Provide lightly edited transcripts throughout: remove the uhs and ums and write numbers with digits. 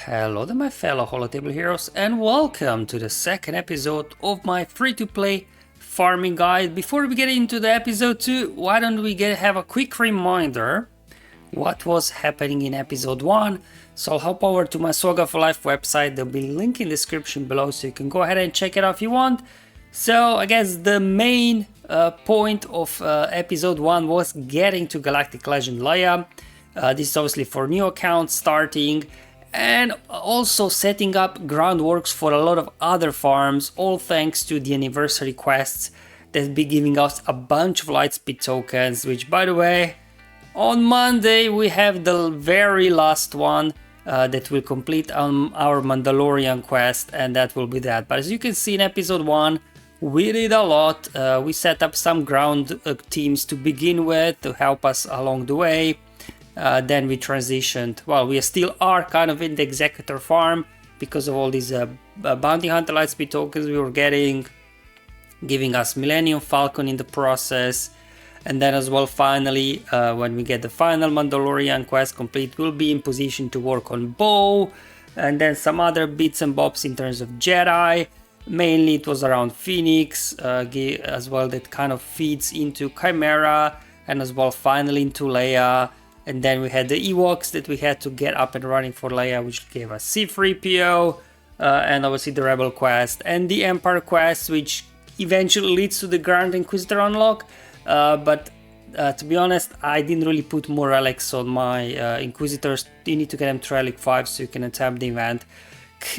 Hello there my fellow Holotable heroes and welcome to the second episode of my free-to-play farming guide. Before we get into the episode 2, why don't we have a quick reminder what was happening in episode 1. So I'll hop over to my SWGOH for Life website, there'll be a link in the description below so you can go ahead and check it out if you want. So I guess the main point of episode 1 was getting to Galactic Legend Leia. This is obviously for new accounts starting, and also setting up groundworks for a lot of other farms, all thanks to the anniversary quests that be giving us a bunch of lightspeed tokens, which by the way, on Monday we have the very last one that will complete our Mandalorian quest, and that will be that. But as you can see in episode 1, we did a lot. We set up some ground teams to begin with to help us along the way. Then we transitioned, well, we still are kind of in the executor farm because of all these bounty hunter lightspeed tokens we were getting, giving us Millennium Falcon in the process. And then as well, finally, when we get the final Mandalorian quest complete, we'll be in position to work on Bow, and then some other bits and bobs in terms of Jedi. Mainly it was around Phoenix, as well, that kind of feeds into Chimera, and as well finally into Leia. And then we had the Ewoks that we had to get up and running for Leia, which gave us C-3PO, and obviously the Rebel quest, and the Empire quest, which eventually leads to the Grand Inquisitor unlock. But to be honest, I didn't really put more relics on my Inquisitors. You need to get them to Relic 5 so you can attempt the event,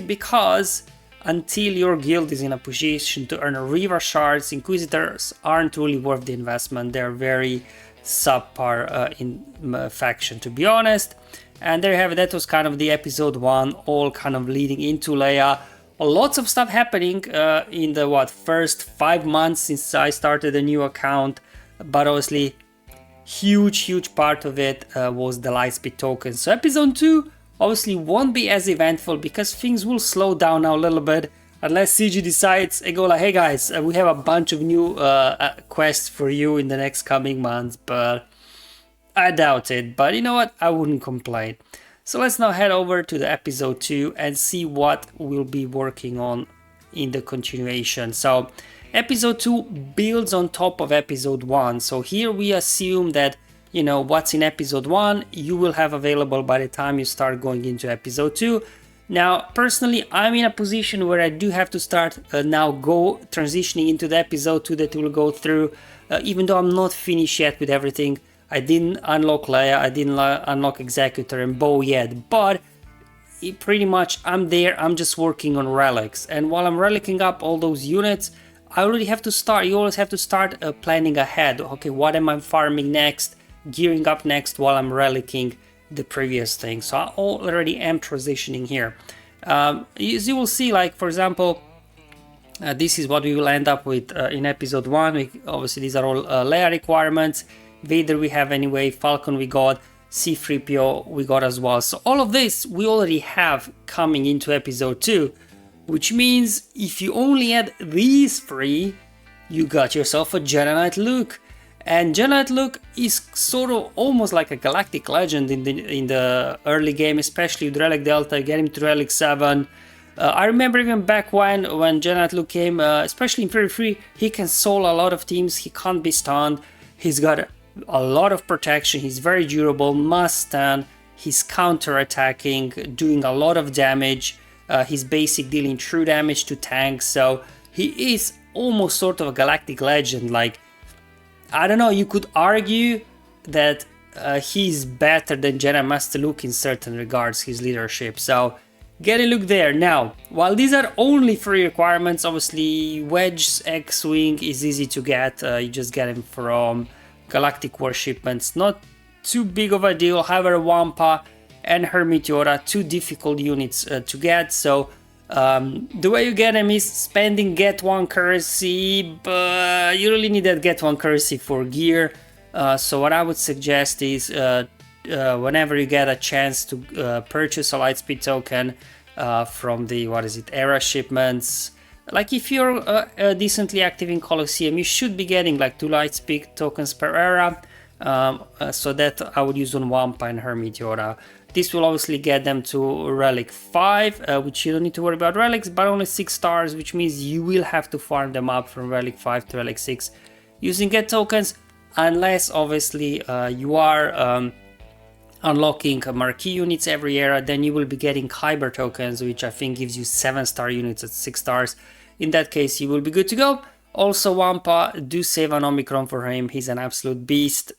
because until your guild is in a position to earn Riva shards, Inquisitors aren't really worth the investment. They're very subpar in faction, to be honest. And there you have it. That was kind of the episode 1, all kind of leading into Leia. Lots of stuff happening in the first 5 months since I started a new account, but obviously huge part of it was the lightspeed tokens. So episode 2 obviously won't be as eventful because things will slow down now a little bit, unless CG decides and go like, hey guys, we have a bunch of new quests for you in the next coming months, but I doubt it. But you know what, I wouldn't complain. So let's now head over to the episode 2 and see what we'll be working on in the continuation. So episode 2 builds on top of episode 1. So here we assume that, you know, what's in episode 1 you will have available by the time you start going into episode 2. Now, personally, I'm in a position where I do have to start transitioning into the episode 2 that we'll go through, even though I'm not finished yet with everything. I didn't unlock Leia, I didn't unlock Executor and Bow yet, but pretty much I'm there, I'm just working on relics. And while I'm relicking up all those units, I already have to start, you always have to start planning ahead. Okay, what am I farming next, gearing up next while I'm relicking the previous thing. So I already am transitioning here. As you will see, like for example, this is what we will end up with in episode 1. Obviously these are all Leia requirements. Vader we have anyway, Falcon we got, C-3PO we got as well. So all of this we already have coming into episode 2, which means if you only add these 3, you got yourself a Jedi Knight Luke. And Jedi Knight Luke is sort of almost like a galactic legend in the early game, especially with Relic Delta, get him to Relic 7. I remember even back when Jedi Knight Luke came, especially in Fury 3, he can soul a lot of teams, he can't be stunned, he's got a lot of protection, he's very durable, must stand, he's counter-attacking, doing a lot of damage, he's basic dealing true damage to tanks, so he is almost sort of a galactic legend. Like, I don't know, you could argue that he's better than Jedi Master Luke in certain regards, his leadership, so get a look there. Now, while these are only 3 requirements, obviously Wedge's X-Wing is easy to get, you just get him from Galactic War shipments, not too big of a deal. However, Wampa and her Meteora, 2 difficult units to get, so the way you get them is spending get 1 currency, but you really need that get 1 currency for gear. So what I would suggest is whenever you get a chance to purchase a lightspeed token from the era shipments, like if you're decently active in Colosseum, you should be getting like 2 lightspeed tokens per era. So that I would use on Wampa and her Meteora. This will obviously get them to relic 5, which you don't need to worry about relics, but only 6 stars, which means you will have to farm them up from relic 5 to relic 6 using get tokens, unless obviously you are unlocking marquee units every era. Then you will be getting Kyber tokens, which I think gives you 7-star units at 6 stars. In that case, you will be good to go. Also, Wampa, do save an Omicron for him. He's an absolute beast,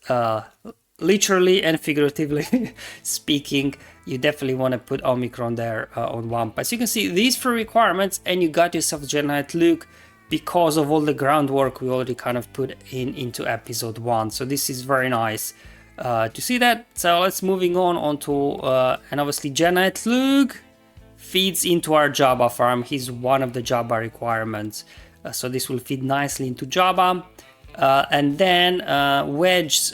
literally and figuratively speaking. You definitely want to put Omicron there on Wampa. So you can see these 3 requirements, and you got yourself Jedi Knight Luke because of all the groundwork we already kind of put into episode 1. So this is very nice to see that. So let's moving on to and obviously Jedi Knight Luke feeds into our Jabba farm. He's one of the Jabba requirements. So this will fit nicely into Jabba. And then Wedge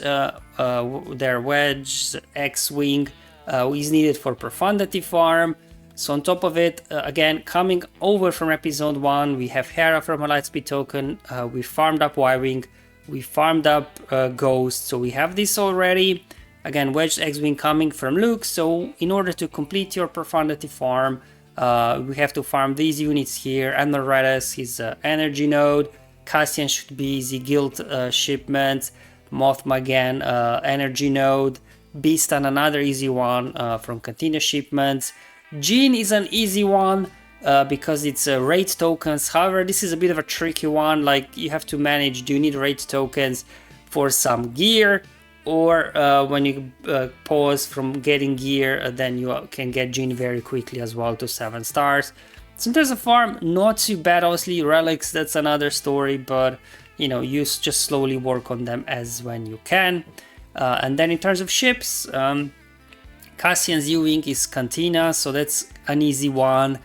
X-Wing is needed for Profundity farm. So on top of it, again, coming over from episode 1, we have Hera from a Lightspeed token. We farmed up Y-Wing. We farmed up Ghost. So we have this already. Again, Wedge X-Wing coming from Luke. So in order to complete your Profundity farm, we have to farm these units here. Amoretus, his energy node. Cassian should be easy. Guild shipment. Mothma again, energy node. Beastan, another easy one from Cantina shipments. Jean is an easy one because it's raid tokens. However, this is a bit of a tricky one. Like, you have to manage, do you need raid tokens for some gear, or when you pause from getting gear, then you can get Jean very quickly as well to 7 stars. So in terms of farm, not too bad. Obviously relics, that's another story, but you know, you just slowly work on them as when you can. And then in terms of ships, Cassian's U-Wing is Cantina, so that's an easy one.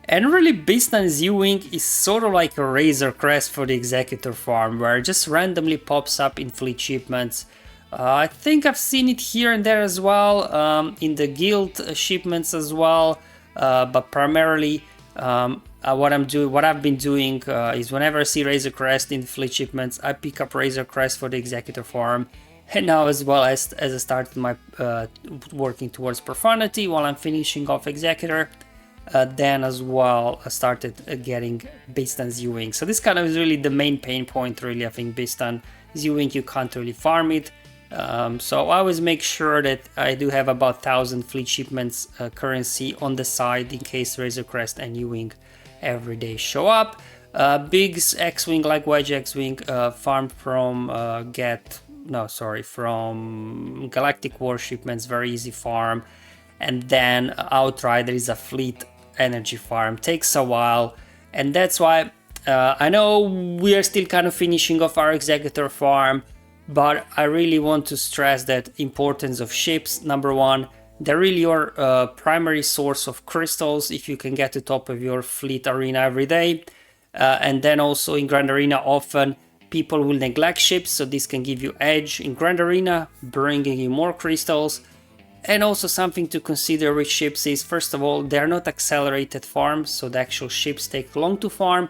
And really, Bistan's U-Wing is sort of like a Razor Crest for the Executor farm, where it just randomly pops up in fleet shipments. I think I've seen it here and there as well, in the guild shipments as well, but primarily what I've been doing is whenever I see Razor Crest in fleet shipments, I pick up Razor Crest for the Executor farm. And now, as well as I started my working towards Profundity while I'm finishing off Executor, then as well I started getting Bistan's U-Wing. So this kind of is really the main pain point, really. I think Bistan's U-Wing, you can't really farm it. So I always make sure that I do have about 1,000 fleet shipments currency on the side in case Razor Crest and U-Wing every day show up. Biggs X-Wing, like Wedge X-Wing, farmed from from Galactic War shipments, very easy farm. And then Outrider is a fleet energy farm, takes a while, and that's why I know we are still kind of finishing off our Executor farm, but I really want to stress that importance of ships. Number one, they're really your primary source of crystals if you can get to top of your fleet arena every day. And then also in Grand Arena, often people will neglect ships, so this can give you edge in Grand Arena, bringing you more crystals. And also something to consider with ships is, first of all, they're not accelerated farms, so the actual ships take long to farm.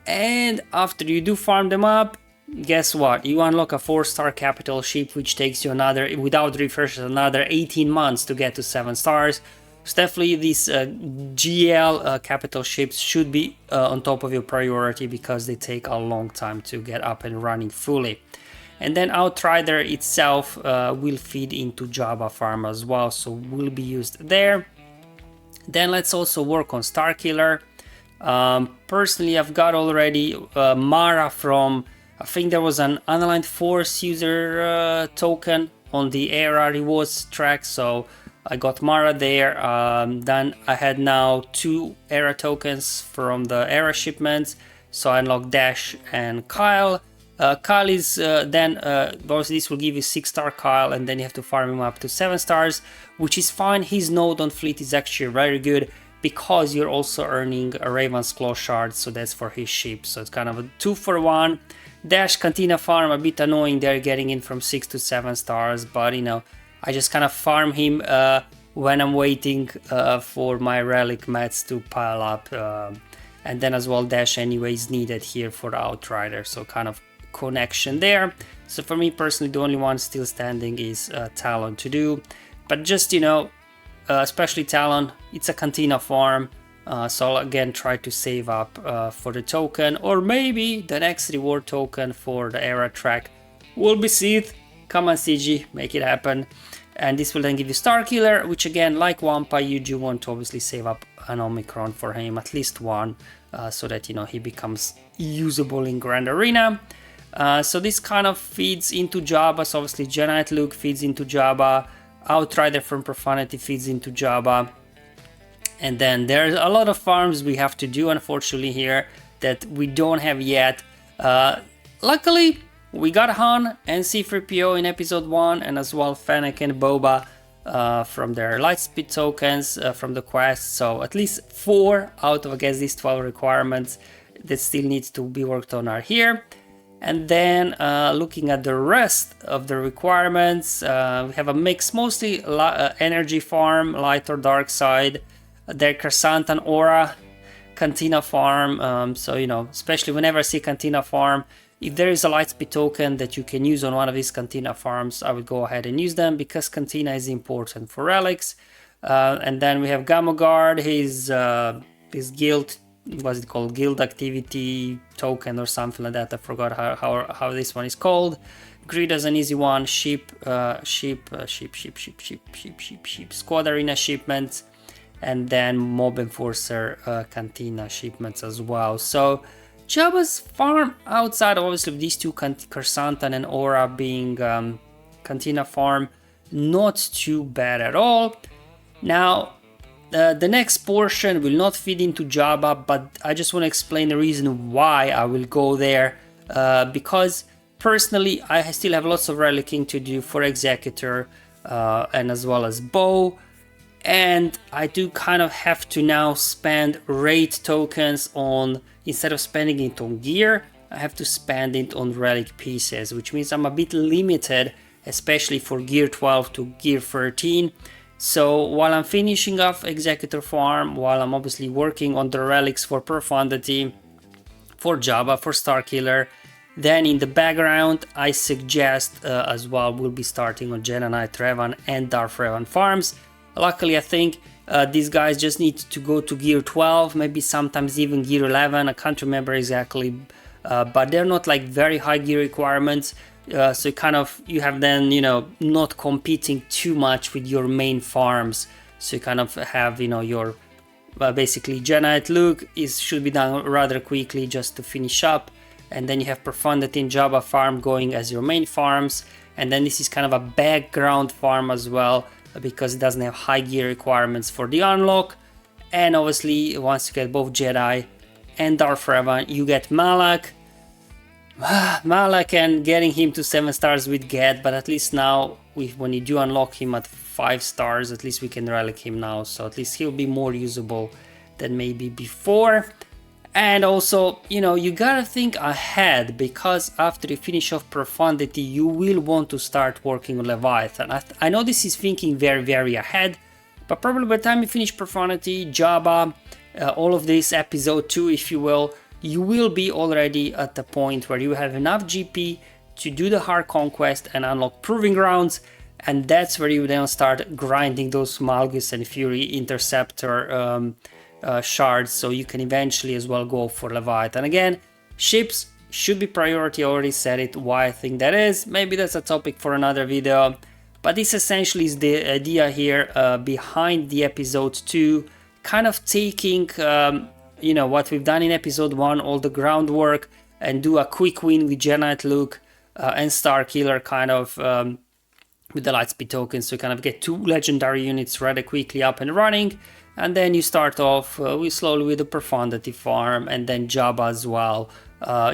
And after you do farm them up, guess what? You unlock a 4-star capital ship, which takes you another, without refreshes, another 18 months to get to 7 stars. So definitely these GL capital ships should be on top of your priority because they take a long time to get up and running fully. And then Outrider itself will feed into Jabba farm as well, so will be used there. Then let's also work on Starkiller. Personally, I've got already Mara from, I think there was an Unaligned Force user token on the Era rewards track, so I got Mara there. Then I had now 2 Era tokens from the Era shipments, so I unlocked Dash and Kyle. Kyle is then, obviously this will give you 6-star Kyle, and then you have to farm him up to 7 stars, which is fine. His node on fleet is actually very good because you're also earning a Raven's Claw shard, so that's for his ship, so it's kind of a 2-for-1. Dash Cantina farm, a bit annoying, they're getting in from 6 to 7 stars, but you know, I just kind of farm him when I'm waiting for my relic mats to pile up, and then as well Dash anyway is needed here for the Outrider, so kind of connection there. So for me personally, the only one still standing is Talon to do, but just, you know, especially Talon, it's a Cantina farm. So I'll again try to save up for the token, or maybe the next reward token for the era track will be Sith. Come on CG, make it happen. And this will then give you Starkiller, which again, like Wampa, you do want to obviously save up an Omicron for him, at least one, so that, you know, he becomes usable in Grand Arena. So this kind of feeds into Jabba, so obviously Jedi Luke feeds into Jabba, Outrider from Profundity feeds into Jabba. And then there's a lot of farms we have to do, unfortunately, here that we don't have yet. Luckily, we got Han and C-3PO in episode 1, and as well Fennec and Boba from their Lightspeed tokens from the quest. So at least 4 out of, I guess, these 12 requirements that still needs to be worked on are here. And then looking at the rest of the requirements, we have a mix, mostly energy farm, light or dark side. Their Kersantan Aura, Cantina farm. So, you know, especially whenever I see Cantina farm, if there is a Lightspeed token that you can use on one of these Cantina farms, I would go ahead and use them because Cantina is important for relics. And then we have Gamma Guard, his guild, what's it called, guild activity token or something like that. I forgot how this one is called. Greed is an easy one. Sheep, squad arena shipments, and then Mob Enforcer Cantina shipments as well. So Jabba's farm outside obviously of these two, Kersantan and Aura being Cantina farm, not too bad at all. Now the next portion will not feed into Jabba, but I just want to explain the reason why I will go there, because personally I still have lots of relicking to do for Executor and as well as Bow. And I do kind of have to now spend raid tokens on, instead of spending it on gear, I have to spend it on relic pieces, which means I'm a bit limited, especially for gear 12 to gear 13. So while I'm finishing off Executor farm, while I'm obviously working on the relics for Profundity, for Jabba, for Starkiller, then in the background I suggest as well we'll be starting on Jedi Knight Revan and Darth Revan farms. Luckily, I think these guys just need to go to gear 12, maybe sometimes even gear 11, I can't remember exactly, but they're not like very high gear requirements, so you have then, you know, not competing too much with your main farms, so you kind of have, you know, your basically Jedi Luke should be done rather quickly just to finish up, and then you have Profundity and Jabba farm going as your main farms, and then this is kind of a background farm as well, because it doesn't have high gear requirements for the unlock. And obviously once you get both Jedi and Darth Revan, you get Malak. Malak, and getting him to 7 stars with get, but at least now when you do unlock him at 5 stars, at least we can relic him now, so at least he'll be more usable than maybe before. And also, you know, you gotta think ahead, because after you finish off Profundity, you will want to start working on Leviathan. I know this is thinking very, very ahead, but probably by the time you finish Profundity, Jabba, all of this, episode 2, if you will be already at the point where you have enough GP to do the hard conquest and unlock Proving Grounds, and that's where you then start grinding those Malgus and Fury Interceptor shards, so you can eventually as well go for Leviathan. Again, ships should be priority, I already said it, why I think that is, maybe that's a topic for another video, but this essentially is the idea here behind the episode 2, kind of taking you know, what we've done in episode 1, all the groundwork, and do a quick win with Jedi Luke and Starkiller kind of with the Lightspeed tokens, so you kind of get 2 legendary units rather quickly up and running. And then you start off slowly with the Profundity farm, and then Jabba as well.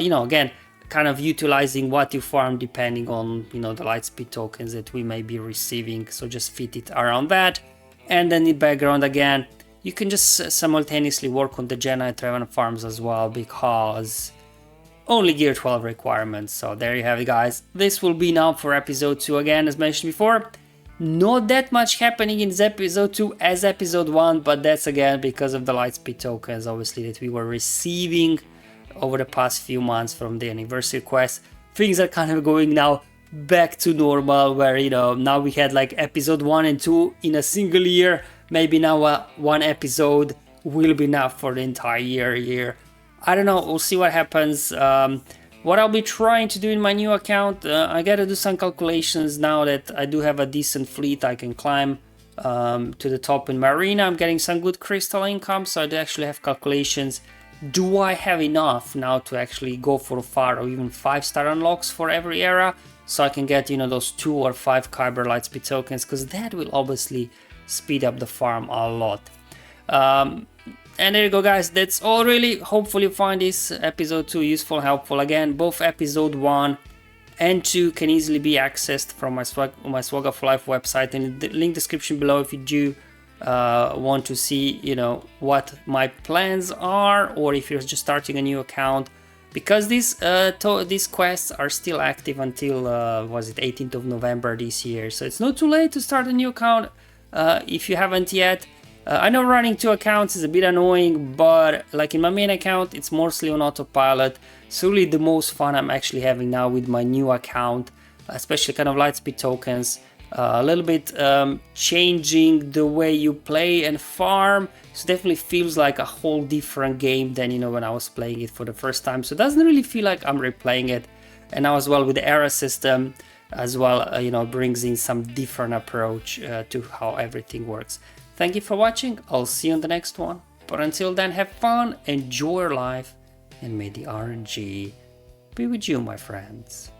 You know, again, kind of utilizing what you farm depending on, you know, the Lightspeed tokens that we may be receiving. So just fit it around that. And then in the background again, you can just simultaneously work on the Jedi Revan farms as well, because only gear 12 requirements. So there you have it, guys. This will be now for episode 2 again, as mentioned before. Not that much happening in episode 2 as episode 1, but that's again because of the Lightspeed tokens, obviously, that we were receiving over the past few months from the anniversary quest. Things are kind of going now back to normal, where, you know, now we had like episode 1 and 2 in a single year, maybe now one episode will be enough for the entire year. I don't know, we'll see what happens. What I'll be trying to do in my new account, I gotta do some calculations now that I do have a decent fleet. I can climb to the top in my arena. I'm getting some good crystal income, so I do actually have calculations. Do I have enough now to actually go for 4 or even 5-star unlocks for every era, so I can get, you know, those 2 or 5 Kyber Lightspeed tokens, because that will obviously speed up the farm a lot. And there you go, guys, that's all really. Hopefully you find this episode 2 useful, helpful. Again, both episode 1 and 2 can easily be accessed from my SWGOH for Life website, and in the link description below if you do want to see, you know, what my plans are, or if you're just starting a new account, because these quests are still active until was it 18th of November this year, so it's not too late to start a new account if you haven't yet. I know running 2 accounts is a bit annoying, but like in my main account, it's mostly on autopilot. So really the most fun I'm actually having now with my new account, especially kind of Lightspeed tokens, a little bit changing the way you play and farm. So definitely feels like a whole different game than, you know, when I was playing it for the first time. So it doesn't really feel like I'm replaying it. And now as well with the era system as well, you know, brings in some different approach to how everything works. Thank you for watching, I'll see you on the next one. But until then, have fun, enjoy your life, and may the RNG be with you, my friends.